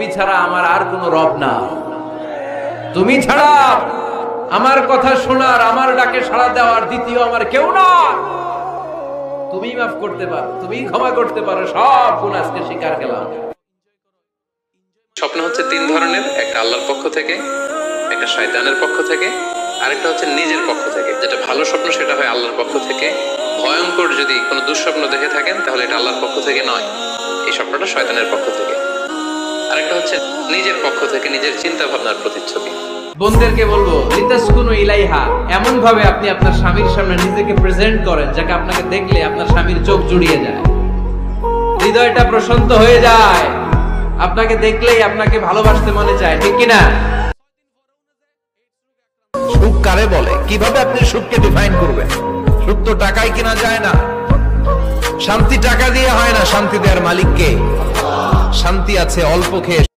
তুমি ছাড়া আমার আর কোনো রব না, তুমি ছাড়া আমার কথা শোনার, আমার ডাকে সাড়া দেওয়ার দ্বিতীয় আমার কেউ না। তুমি মাফ করতে পারো, তুমি ক্ষমা করতে পারো, সব গুনাহ আজকে স্বীকার করলাম। স্বপ্ন হচ্ছে তিন ধরনের, একটা আল্লাহর পক্ষ থেকে, একটা শয়তানের পক্ষ থেকে, আরেকটা হচ্ছে নিজের পক্ষ থেকে। যেটা ভালো স্বপ্ন সেটা হয় আল্লাহর পক্ষ থেকে। ভয়ঙ্কর যদি কোনো দুঃস্বপ্ন দেখে থাকেন তাহলে এটা আল্লাহর পক্ষ থেকে নয়, এই স্বপ্নটা শয়তানের পক্ষ থেকে। আরেকটা হচ্ছে নিজের পক্ষ থেকে, নিজের চিন্তা ভাবনার প্রতিচ্ছবি। বোনদেরকে বলবো, লিতাসকুনু ইলাইহা, এমন ভাবে আপনি আপনার স্বামীর সামনে নিজেকে প্রেজেন্ট করেন যাকে আপনাকে দেখলে আপনার স্বামীর চোখ জুড়িয়ে যায়, হৃদয়টা প্রশান্ত হয়ে যায়, আপনাকে দেখলেই আপনাকে ভালোবাসতে মনে চায়, ঠিক কিনা? সুখ কারে বলে? কিভাবে আপনি সুখকে ডিফাইন করবেন? সুখ তো টাকায় কিনা যায় না, শান্তি টাকা দিয়ে হয় না, শান্তি দেওয়ার মালিক কে? শান্তি আছে অল্প খেয়ে।